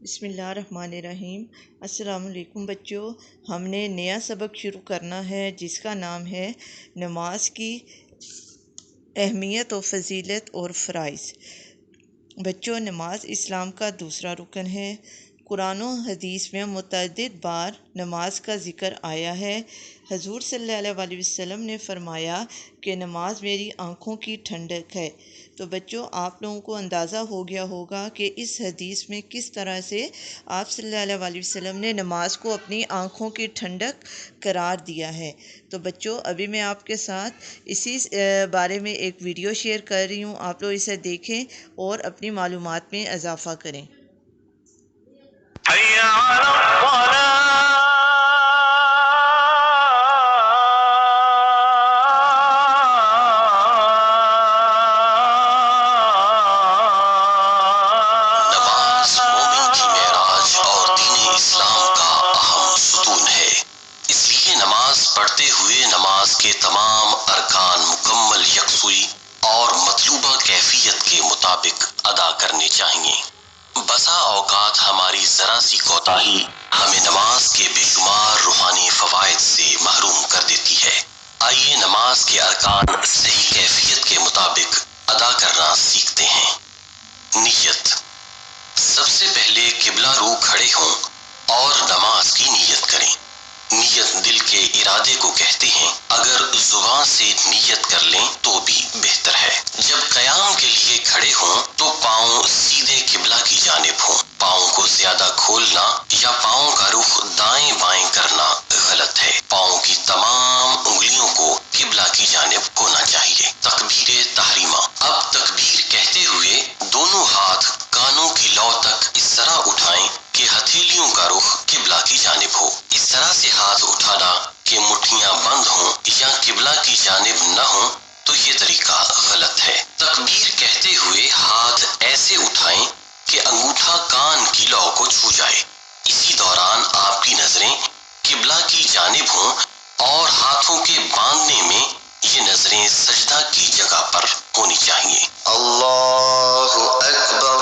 بسم اللہ الرحمن الرحیم۔ السلام علیکم بچوں، ہم نے نیا سبق شروع کرنا ہے جس کا نام ہے نماز کی اہمیت و فضیلت اور فرائض۔ بچوں، نماز اسلام کا دوسرا رکن ہے۔ قرآن و حدیث میں متعدد بار نماز کا ذکر آیا ہے۔ حضور صلی اللہ علیہ وسلم نے فرمایا کہ نماز میری آنکھوں کی ٹھنڈک ہے۔ تو بچوں، آپ لوگوں کو اندازہ ہو گیا ہوگا کہ اس حدیث میں کس طرح سے آپ صلی اللہ علیہ وسلم نے نماز کو اپنی آنکھوں کی ٹھنڈک قرار دیا ہے۔ تو بچوں، ابھی میں آپ کے ساتھ اسی بارے میں ایک ویڈیو شیئر کر رہی ہوں، آپ لوگ اسے دیکھیں اور اپنی معلومات میں اضافہ کریں۔ حي على الصلاة نماز مومن کی معراج اور دین اسلام کا اہم ستون ہے، اس لیے نماز پڑھتے ہوئے نماز کے تمام ارکان مکمل یکسوئی اور مطلوبہ کیفیت کے مطابق ادا کرنے چاہیے۔ بسا اوقات ہماری ذرا سی کوتاہی ہمیں نماز کے بے شمار روحانی فوائد سے محروم کر دیتی ہے۔ آئیے نماز کے ارکان صحیح کیفیت کے مطابق ادا کرنا سیکھتے ہیں۔ نیت۔ سب سے پہلے قبلہ رو کھڑے ہوں اور نماز کی نیت کریں۔ نیت دل کے ارادے کو کہتے ہیں، اگر زبان سے نیت کر لیں تو بھی بہتر ہے۔ جب قیام کے لیے کھڑے ہوں تو پاؤں سیدھے قبلہ کی جانب ہوں۔ پاؤں کو زیادہ کھولنا یا پاؤں کا رخ دائیں بائیں کرنا غلط ہے۔ پاؤں کی تمام انگلیوں کو قبلہ کی جانب ہونا چاہیے۔ تکبیر تحریمہ۔ اب تکبیر کہتے ہوئے دونوں ہاتھ کانوں کی لو تک اس طرح اٹھائیں کہ ہتھیلیوں کا رخ قبلہ کی جانب ہو۔ اس طرح سے ہاتھ اٹھانا کہ مٹھیاں بند ہوں یا قبلہ کی جانب نہ ہوں تو یہ طریقہ غلط ہے۔ تکبیر کہتے ہوئے ہاتھ ایسے اٹھائیں کہ انگوٹھا کان کی لو کو چھو جائے۔ اسی دوران آپ کی نظریں قبلہ کی جانب ہوں اور ہاتھوں کے باندھنے میں یہ نظریں سجدہ کی جگہ پر ہونی چاہیے۔ اللہ اکبر۔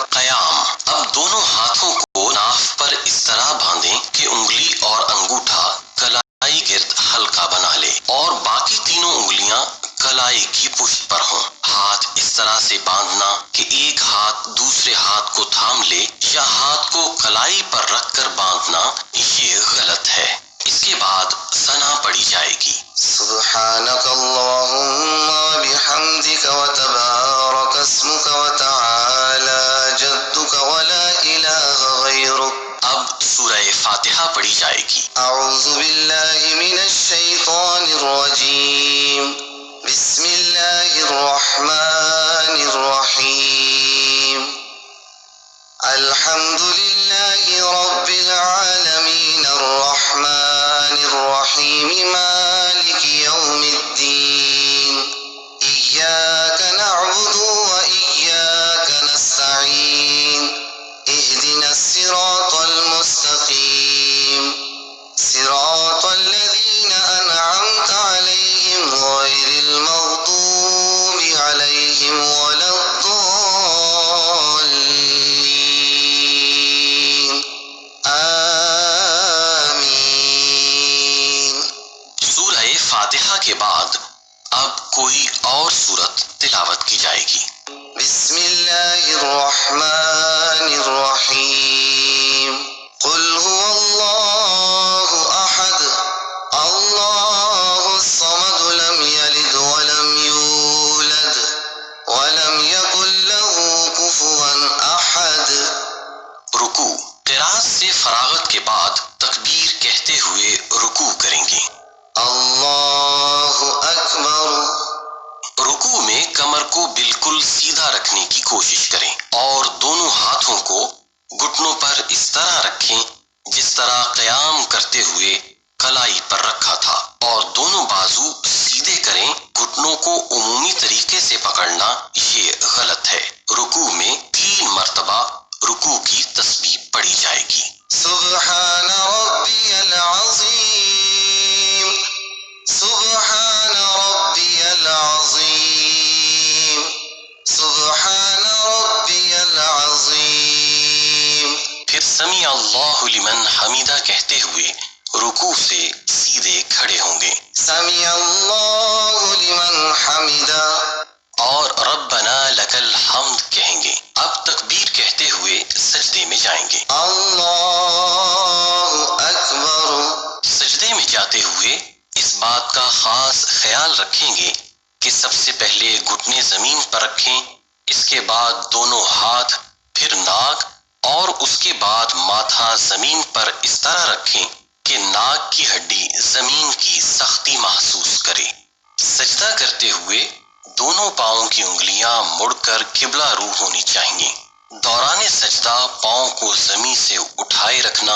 قیام۔ اب دونوں ہاتھوں کو ناف پر اس طرح باندھیں کہ انگلی اور انگوٹھا کلائی گرد حلقہ بنا لے اور باقی تینوں انگلیاں کلائی کی پشت پر ہوں۔ ہاتھ اس طرح سے باندھنا کہ ایک ہاتھ دوسرے ہاتھ کو تھام لے یا ہاتھ کو کلائی پر رکھ کر باندھنا یہ غلط ہے۔ اس کے بعد ثنا پڑھی جائے گی۔ سبحانک اللہم وبحمدک وتبارک اسمک وتعالی جدک ولا الہ غیرک۔ اب سورہ فاتحہ پڑھی جائے گی۔ اعوذ باللہ من الشیطان الرجیم، بسم اللہ الرحمن الرحیم، الحمد للہ رب العالمین الرحمن الرحیم مالک یوم الدین، ایاک نعبد و ایاک نستعین، اہدنا الصراط المستقیم، صراط الذین انعمت علیہم غیر المغضوب علیہم ولا الضالین، آمین۔ سورہ فاتحہ کے بعد اب کوئی اور سورت تلاوت کی جائے گی۔ بسم اللہ الرحمن الرحیم، قل هو اللہ احد اللہ الصمد لم یلد ولم یولد ولم یکن له کفوا احد۔ رکوع۔ قرات سے فراغت کے بعد تکبیر کہتے ہوئے رکوع کریں گے۔ اللہ اکبر۔ رکوع میں کمر کو بالکل سیدھا رکھنے کی کوشش کریں اور دونوں ہاتھوں کو گھٹنوں پر اس طرح رکھیں جس طرح قیام کرتے ہوئے کلائی پر رکھا تھا، اور دونوں بازو سیدھے کریں۔ گھٹنوں کو عمومی طریقے سے پکڑنا یہ غلط ہے۔ رکوع میں 3 مرتبہ رکوع کی تسبیح پڑھی جائے گی۔ سبحان ربی العظیم، سبحان ربی العظیم، سبحان ربی العظیم۔ سمیع اللہ لمن حمیدہ کہتے ہوئے رکوع سے سیدھے کھڑے ہوں گے، سمیع اللہ لمن حمیدہ، اور ربنا لک الحمد کہیں گے۔ اب تکبیر کہتے ہوئے سجدے میں جائیں گے۔ اللہ اکبر، سجدے میں جاتے ہوئے اس بات کا خاص خیال رکھیں گے کہ سب سے پہلے گھٹنے زمین پر رکھیں، اس کے بعد دونوں ہاتھ، پھر ناک، اور اس کے بعد ماتھا زمین پر اس طرح رکھیں کہ ناک کی ہڈی زمین کی سختی محسوس کرے۔ سجدہ کرتے ہوئے دونوں پاؤں کی انگلیاں مڑ کر قبلہ رو ہونی چاہیے۔ دوران سجدہ پاؤں کو زمین سے اٹھائے رکھنا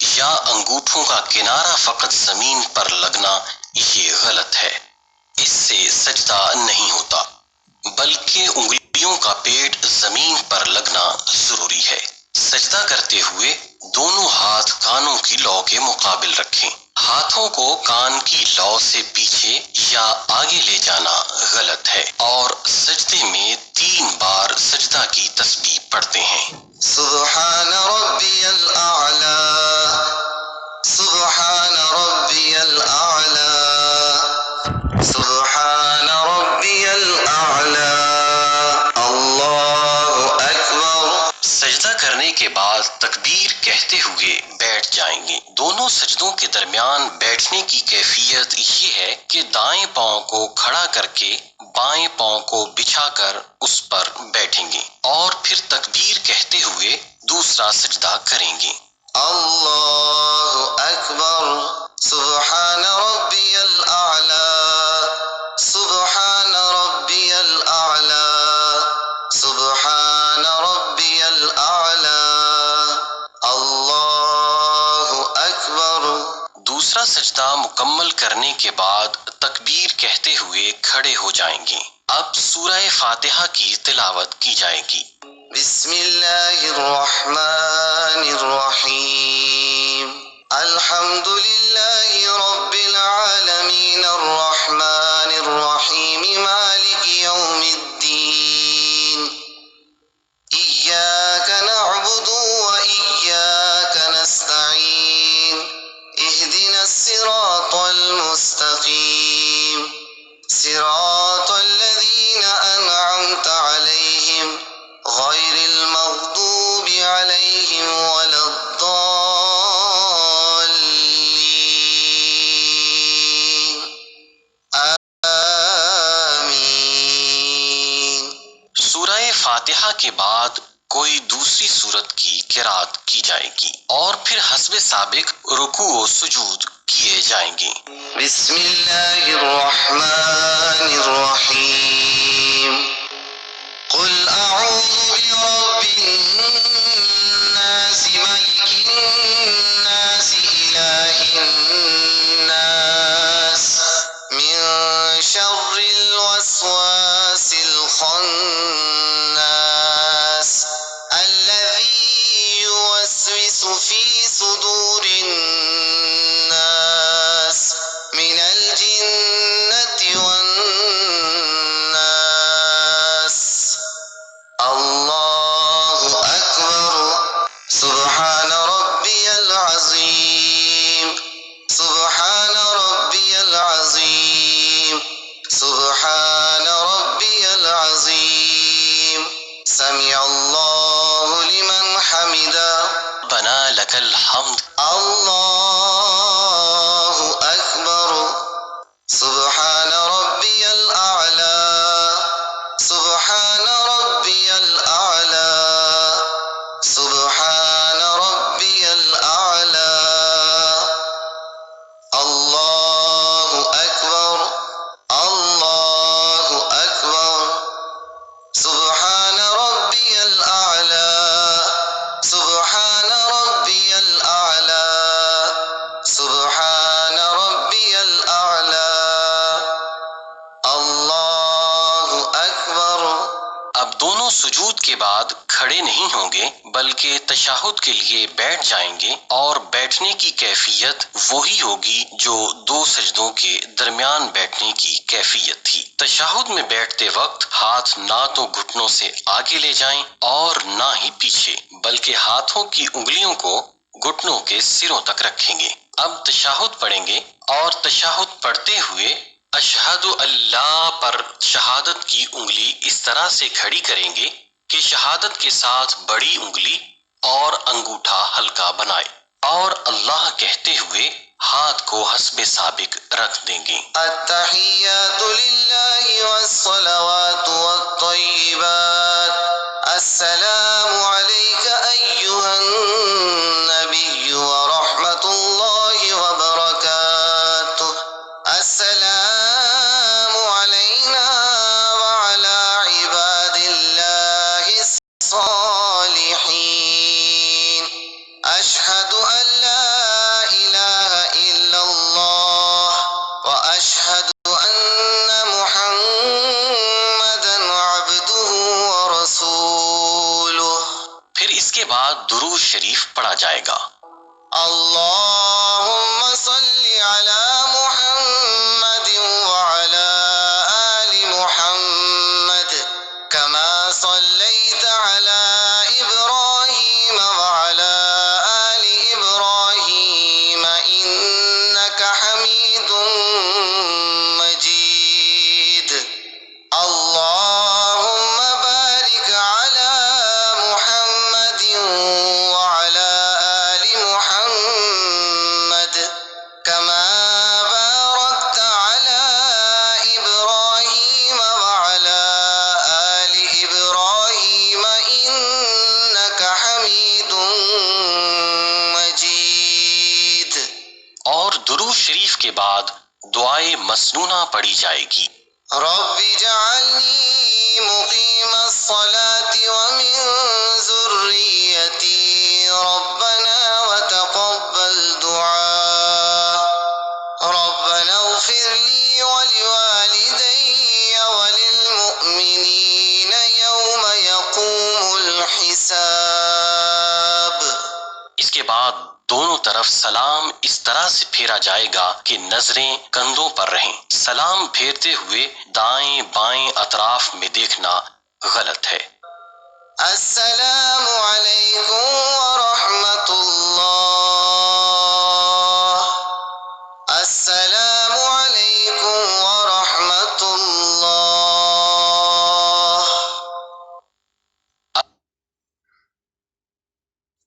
یا انگوٹھوں کا کنارہ فقط زمین پر لگنا یہ غلط ہے، اس سے سجدہ نہیں ہوتا، بلکہ انگلیوں کا پیٹ زمین پر لگنا ضروری ہے۔ سجدہ کرتے ہوئے دونوں ہاتھ کانوں کی لو کے مقابل رکھیں۔ ہاتھوں کو کان کی لو سے پیچھے یا آگے لے جانا غلط ہے، اور سجدے میں 3 بار سجدہ کی تسبیح پڑھتے ہیں۔ سبحان ربی الاعلی، سبحان ربی الاعلی، سبحان ربی الاعلی، اللہ اکبر۔ سجدہ کرنے کے بعد تکبیر کہتے ہوئے بیٹھ جائیں گے۔ دونوں سجدوں کے درمیان بیٹھنے کی کیفیت یہ ہے کہ دائیں پاؤں کو کھڑا کر کے بائیں پاؤں کو بچھا کر اس پر بیٹھیں گے، اور پھر تکبیر کہتے ہوئے دوسرا سجدہ کریں گے۔ اللہ اکبر، سبحان ربی الاعلی، سبحان ربی الاعلی، سبحان ربی الاعلی، اللہ اکبر۔ دوسرا سجدہ مکمل کرنے کے بعد تکبیر کہتے ہوئے کھڑے ہو جائیں گے۔ اب سورہ فاتحہ کی تلاوت کی جائے گی۔ بسم اللہ الرحمن الرحیم، الحمد للہ رب العالمین، الرحمن الرحیم، مالک یوم الدین، ایاک نعبد و ایاک نستعین، اہدنا الصراط المستقیم، صراط الذین انعمت علیہم غیر المغضوب علیہم ولا الضالین، آمین۔ سورہ فاتحہ کے بعد کوئی دوسری سورت کی قرات کی جائے گی، اور پھر حسب سابق رکوع و سجود کیے جائیں گے۔ بسم اللہ الرحمن الرحیم، قل اعوذ برب الناس، ملک الناس، الہ الناس، من شر الوسواس الخناس، الذي يوسوس في صدور الناس من الجنة والناس، اللہ اکبر، سبحان ربی العظیم، سبحان ربی العظیم، سبحان ربی العظیم، سمیع اللہ لمن حمدہ، ربنا لک الحمد، اللہ اکبر، سبحان ربی الاعلی، سبحان ربی الاعلی، سبحان ربی الاعلی، اللہ اکبر، اللہ اکبر، سبحان ربی الاعلی، سبحان ربی الاعلی، کے بعد کھڑے نہیں ہوں گے بلکہ تشہد کے لیے بیٹھ جائیں گے، اور بیٹھنے کی کیفیت وہی ہوگی جو دو سجدوں کے درمیان بیٹھنے کی کیفیت تھی۔ تشہد میں بیٹھتے وقت ہاتھ نہ تو گھٹنوں سے آگے لے جائیں اور نہ ہی پیچھے، بلکہ ہاتھوں کی انگلیوں کو گھٹنوں کے سروں تک رکھیں گے۔ اب تشہد پڑھیں گے اور تشہد پڑھتے ہوئے اشہد اللہ پر شہادت کی انگلی اس طرح سے کھڑی کریں گے کہ شہادت کے ساتھ بڑی انگلی اور انگوٹھا ہلکا بنائے، اور اللہ کہتے ہوئے ہاتھ کو حسب سابق رکھ دیں گے۔ التحیات للہ والصلوات والطیبات، السلام علیک ایہا النبی ورحمت اللہ وبرکاتہ، السلام علینا وعلی عباد اللہ الصالحین، اشہد ان لا الہ الا اللہ واشہد ان محمدا عبدہ ورسولہ۔ پھر اس کے بعد درود شریف پڑھا جائے گا۔ اللہم صلی علی محمد وعلی آل محمد کما صلیت علی ابراہیم وعلی آل ابراہیم انک حمید مجید، اللہم بارک علی محمد وعلی آل محمد کما بارکت علی ابراہیم وعلی آل ابراہیم انک حمید مجید۔ اور درود شریف کے بعد دعائے مسنونہ پڑھی جائے گی۔ رب اجعلنی مقیم الصلاة ومن ذریتی ربنا وتقبل دعاء، ربنا اغفر لی ولوالدی وللمؤمنین یوم یقوم الحساب۔ اس کے بعد دونوں طرف سلام اس طرح سے پھیرا جائے گا کہ نظریں کندھوں پر رہیں۔ سلام پھیرتے ہوئے دائیں بائیں اطراف میں دیکھنا غلط ہے۔ السلام علیکم ورحمۃ اللہ